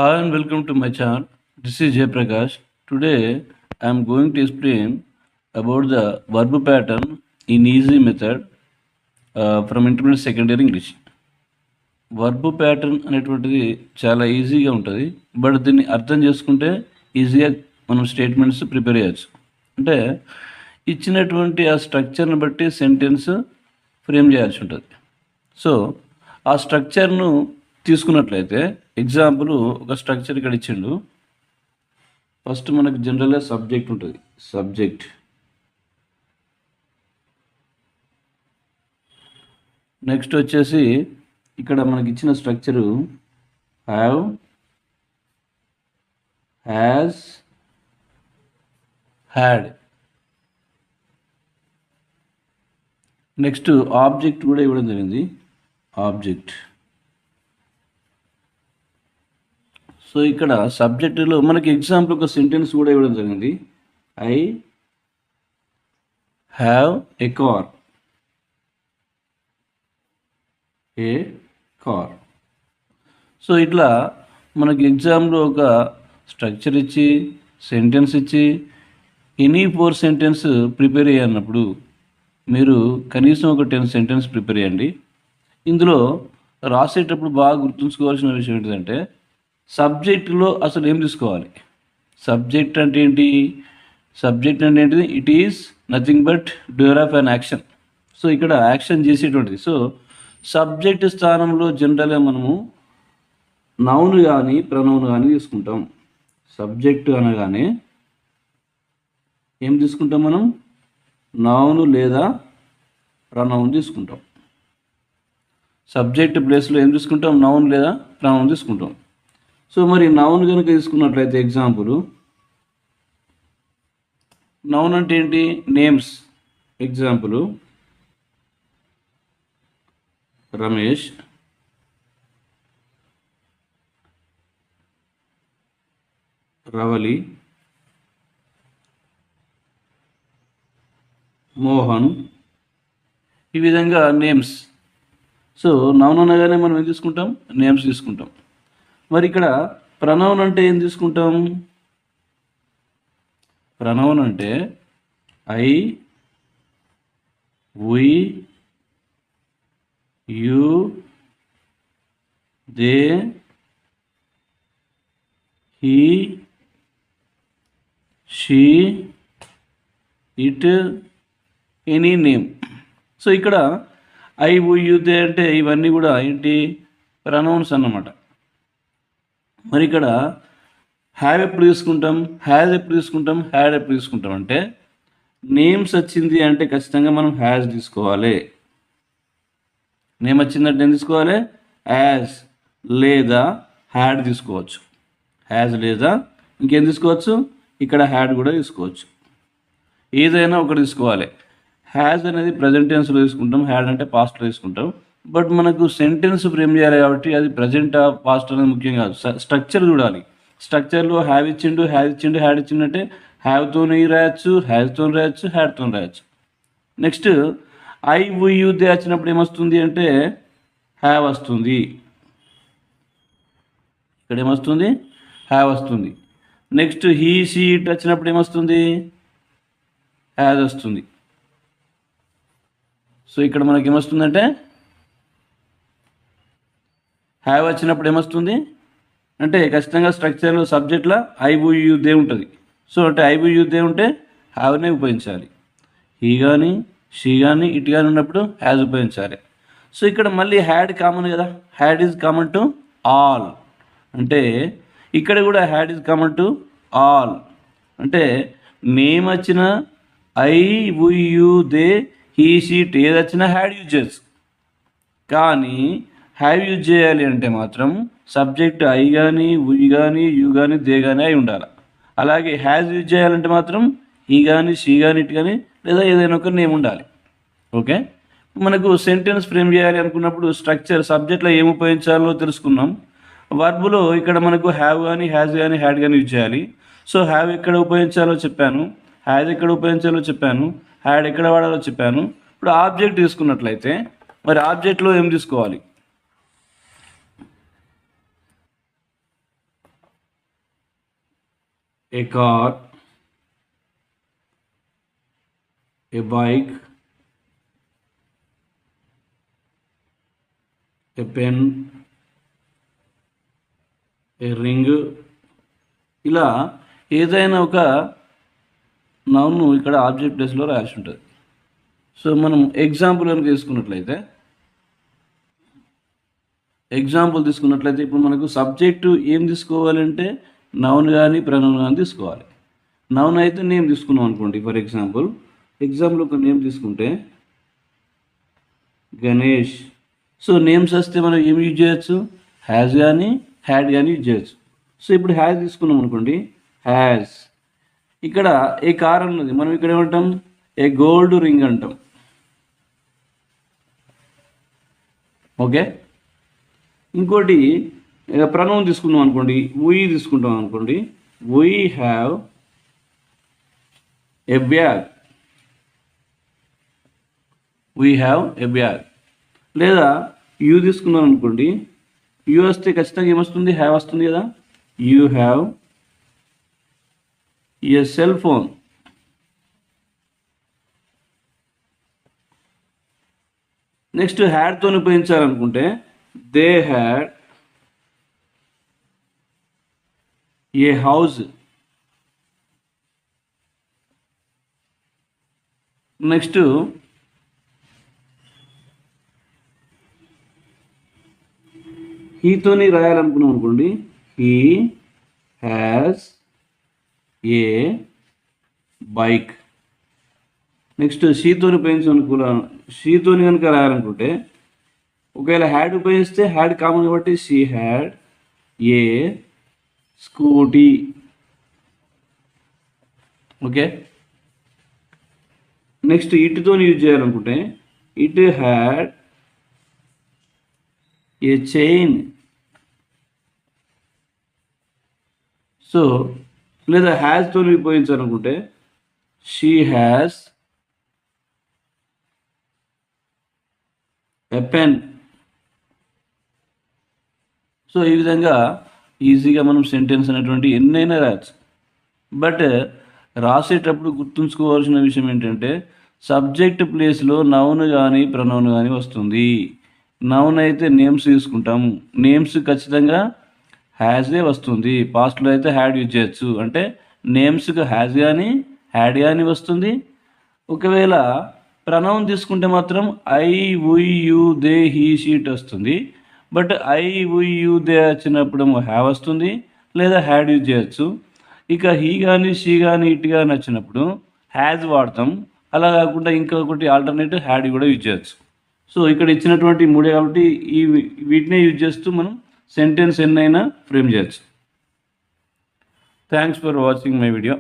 Hi and welcome to my channel. This is Jay Prakash. Today I am going to explain about the verb pattern in easy method from intermediate secondary English. Verb pattern అనేటువంటిది చాలా ఈజీగా ఉంటుంది. But దీన్ని అర్థం చేసుకుంటే ఈజీగా మనం statements prepare చేయొచ్చు. అంటే ఇచ్చినటువంటి ఆ స్ట్రక్చర్ని బట్టి సెంటెన్స్ ఫ్రేమ్ చేయాల్సి ఉంటుంది. సో ఆ స్ట్రక్చర్ను తీసుకున్నట్లయితే ఎగ్జాంపుల్ ఒక స్ట్రక్చర్ ఇక్కడ ఇచ్చిండు. ఫస్ట్ మనకు జనరల్గా సబ్జెక్ట్ ఉంటుంది. సబ్జెక్ట్, నెక్స్ట్ వచ్చేసి ఇక్కడ మనకి ఇచ్చిన structure have, has, had. Next object కూడా ఇవ్వడం జరిగింది. ఆబ్జెక్ట్. సో ఇక్కడ సబ్జెక్టులో మనకి ఎగ్జాంపుల్ ఒక సెంటెన్స్ కూడా ఇవ్వడం జరిగింది. I have a car. A car. So ఇట్లా మనకి ఎగ్జామ్లో ఒక స్ట్రక్చర్ ఇచ్చి సెంటెన్స్ ఇచ్చి ఎనీ 4 సెంటెన్స్ ప్రిపేర్ అయ్యన్నప్పుడు మీరు కనీసం ఒక 10 సెంటెన్స్ ప్రిపేర్ చేయండి. ఇందులో రాసేటప్పుడు బాగా గుర్తుంచుకోవాల్సిన విషయం ఏంటంటే సబ్జెక్టులో అసలు ఏం తీసుకోవాలి. సబ్జెక్ట్ అంటే ఏంటి? సబ్జెక్ట్ అంటే ఏంటిది? It is nothing but doer of an action. So ఇక్కడ యాక్షన్ చేసేటువంటిది. సో సబ్జెక్ట్ స్థానంలో జనరల్గా మనము నౌన్ కానీ ప్రనౌన్ కానీ తీసుకుంటాం. సబ్జెక్ట్ అనగానే ఏం తీసుకుంటాం మనం? నౌన్ లేదా ప్రనౌన్ తీసుకుంటాం. సబ్జెక్ట్ ప్లేస్లో ఏం తీసుకుంటాం? నౌన్ లేదా ప్రనౌన్ తీసుకుంటాం. సో మరి నౌన్ కనుక తీసుకున్నట్లయితే ఎగ్జాంపుల్, నౌన్ అంటే ఏంటి? నేమ్స్. ఎగ్జాంపుల్ రమేష్, రవలి, మోహన్. ఈ విధంగా నేమ్స్. సో నౌన్ అనగానే మనం ఏం తీసుకుంటాం? నేమ్స్ తీసుకుంటాం. మరి ఇక్కడ ప్రనౌన్ అంటే ఏం తీసుకుంటాం? ప్రనౌన్ అంటే I, we, you, they, he, she, it, any name. So ఇక్కడ ఐ, వి, యు, దే అంటే ఇవన్నీ కూడా ఏంటి? ప్రనౌన్స్ అన్నమాట. మరి ఇక్కడ హ్యావ్ ఎప్పుడు తీసుకుంటాం? హ్యాజ్ ఎప్పుడు తీసుకుంటాం? హ్యాడ్ ఎప్పుడు తీసుకుంటాం? అంటే నేమ్స్ వచ్చింది అంటే ఖచ్చితంగా మనం హ్యాజ్ తీసుకోవాలి. నేమ్ వచ్చిందంటే ఏం తీసుకోవాలి? యాజ్ లేదా హ్యాడ్ తీసుకోవచ్చు. హ్యాజ్ లేదా ఇంకేం తీసుకోవచ్చు? ఇక్కడ హ్యాడ్ కూడా తీసుకోవచ్చు. ఏదైనా ఒకటి తీసుకోవాలి. హ్యాజ్ అనేది ప్రజెంట్ టెన్స్లో తీసుకుంటాం, హ్యాడ్ అంటే పాస్ట్లో తీసుకుంటాం. బట్ మనకు సెంటెన్స్ ఫ్రేమ్ చేయాలి కాబట్టి అది ప్రజెంట్ పాస్ట్ అనేది ముఖ్యం కాదు. స్ట్రక్చర్ చూడాలి. స్ట్రక్చర్లో హ్యావ్ ఇచ్చిండు, హ్యాజ్ ఇచ్చిండు, హ్యాడ్ ఇచ్చిండంటే హ్యావ్తో రాయొచ్చు, హ్యాజ్తో రాయొచ్చు, హ్యాడ్తో రాయొచ్చు. Next I, we, you, they వచ్చినప్పుడు ఏమొస్తుంది అంటే హ్యావ్ వస్తుంది. ఇక్కడ ఏమొస్తుంది? హ్యావ్ వస్తుంది. నెక్స్ట్ హీ, షీ, ఇట్ వచ్చినప్పుడు ఏమొస్తుంది? హ్యాజ్ వస్తుంది. సో ఇక్కడ మనకి ఏమొస్తుందంటే హ్యావ్ వచ్చినప్పుడు ఏమొస్తుంది అంటే ఖచ్చితంగా స్ట్రక్చర్లో సబ్జెక్ట్లో ఐ, వి, యు, దే ఉంటుంది. సో అంటే ఐ, వి, యు, దే ఉంటే హ్యావ్నే ఉపయోగించాలి. హీ కానీ షీ కానీ ఇట్ కానీ ఉన్నప్పుడు హ్యాజ్ ఉపయోగించాలి. సో ఇక్కడ మళ్ళీ హ్యాడ్ కామన్ కదా. Had is common to all. అంటే ఇక్కడ కూడా had is common to all. అంటే నేమ్ వచ్చిన I, we, you, they, he, she, it ఏది వచ్చినా హ్యాడ్ యూజ్ చేయొచ్చు. కానీ హ్యావ్ యూజ్ చేయాలి అంటే మాత్రం సబ్జెక్ట్ ఐ కానీ, వి కానీ, యు కానీ, దే కానీ అయి ఉండాలి. అలాగే హ్యాజ్ యూజ్ చేయాలంటే మాత్రం హీ కానీ, షీ కానీ, ఇట్ కానీ లేదా ఏదైనా ఒక నేమ్ ఉండాలి. ఓకే. మనకు సెంటెన్స్ ఫ్రేమ్ చేయాలి అనుకున్నప్పుడు స్ట్రక్చర్ సబ్జెక్ట్లో ఏం ఉపయోగించాలో తెలుసుకున్నాం. వర్బులో ఇక్కడ మనకు హ్యావ్ కానీ, హ్యాజ్ కానీ, హ్యాడ్ కానీ యూజ్ చేయాలి. సో హ్యావ్ ఎక్కడ ఉపయోగించాలో చెప్పాను, హ్యాజ్ ఎక్కడ ఉపయోగించాలో చెప్పాను, హ్యాడ్ ఎక్కడ వాడాలో చెప్పాను. ఇప్పుడు ఆబ్జెక్ట్ తీసుకున్నట్లయితే మరి ఆబ్జెక్ట్లో ఏం తీసుకోవాలి? ఏ car, A bike, a pen, A ring, ఇలా ఏదైనా ఒక నౌన్ను ఇక్కడ ఆబ్జెక్ట్ ప్లేస్లో రాసి ఉంటుంది. సో మనం ఎగ్జాంపుల్ కనుక తీసుకున్నట్లయితే ఇప్పుడు మనకు సబ్జెక్టు ఏం తీసుకోవాలంటే నౌన్ కానీ ప్రనౌన్ కానీ తీసుకోవాలి. నౌన్ అయితే నేమ్ తీసుకున్నాం అనుకోండి. ఫర్ ఎగ్జాంపుల్ ఒక నేమ్ తీసుకుంటే గణేష్. సో నేమ్స్ వస్తే మనం ఏం యూజ్ చేయొచ్చు? హ్యాజ్ కానీ హ్యాడ్ కానీ యూజ్ చేయొచ్చు. సో ఇప్పుడు హ్యాజ్ తీసుకున్నాం అనుకోండి, హ్యాజ్. ఇక్కడ ఏ కార్ అన్నది మనం ఇక్కడ ఏమంటాం? ఏ గోల్డ్ రింగ్ అంటాం. ఓకే. ఇంకోటి ప్రనౌన్ తీసుకున్నాం అనుకోండి, వీ తీసుకుంటాం అనుకోండి, వీ హ్యావ్ ఏ బ్యాగ్. లేదా యూ తీసుకున్నాం అనుకోండి, యూ వస్తే ఖచ్చితంగా ఏమొస్తుంది? హ్యావ్ వస్తుంది కదా. You have a cell phone. Next హ్యాడ్తో ఉపయోగించాలనుకుంటే they had a house. Next హీతోని రాయాలనుకున్నాం అనుకోండి, he has a bike. Next షీతోని షీతోని కనుక రాయాలనుకుంటే ఒకవేళ హ్యాడ్ ఉపయోగిస్తే హ్యాడ్ కామన్ కాబట్టి she had a scooty. Okay. Next ఇట్తో యూజ్ చేయాలనుకుంటే it had a chain. So లేదా హ్యాజ్తో ఉపయోగించాలనుకుంటే she has a pen. So ఈ విధంగా ఈజీగా మనం సెంటెన్స్ అనేటువంటి ఎన్నైనా రాయచ్చు. బట్ రాసేటప్పుడు గుర్తుంచుకోవాల్సిన విషయం ఏంటంటే సబ్జెక్ట్ ప్లేస్లో నౌన్ కానీ ప్రనౌన్ కానీ వస్తుంది. నౌన్ అయితే నేమ్స్ తీసుకుంటాం, నేమ్స్ ఖచ్చితంగా హ్యాజే వస్తుంది. పాస్ట్లో అయితే హ్యాడ్ యూజ్ చేయొచ్చు, అంటే నేమ్స్కి హ్యాజ్ కానీ హ్యాడ్ కానీ వస్తుంది. ఒకవేళ ప్రనౌన్ తీసుకుంటే మాత్రం I, we, you, they, he, she it వస్తుంది. But I, we, you, they వచ్చినప్పుడు హ్యావ్ వస్తుంది, లేదా హ్యాడ్ యూజ్ చేయొచ్చు. ఇక హీ కానీ షీ కానీ ఇట్ కానీ వచ్చినప్పుడు హ్యాజ్ వాడతాం. అలా కాకుండా ఇంకొకటి ఆల్టర్నేటివ్ హ్యాడ్ కూడా యూజ్ చేయొచ్చు. సో ఇక్కడ ఇచ్చినటువంటి మూడే కాబట్టి వీటినే యూజ్ చేస్తూ మనం సెంటెన్స్ ఎన్నైనా ఫ్రేమ్ చేయొచ్చు. Thanks for watching my video.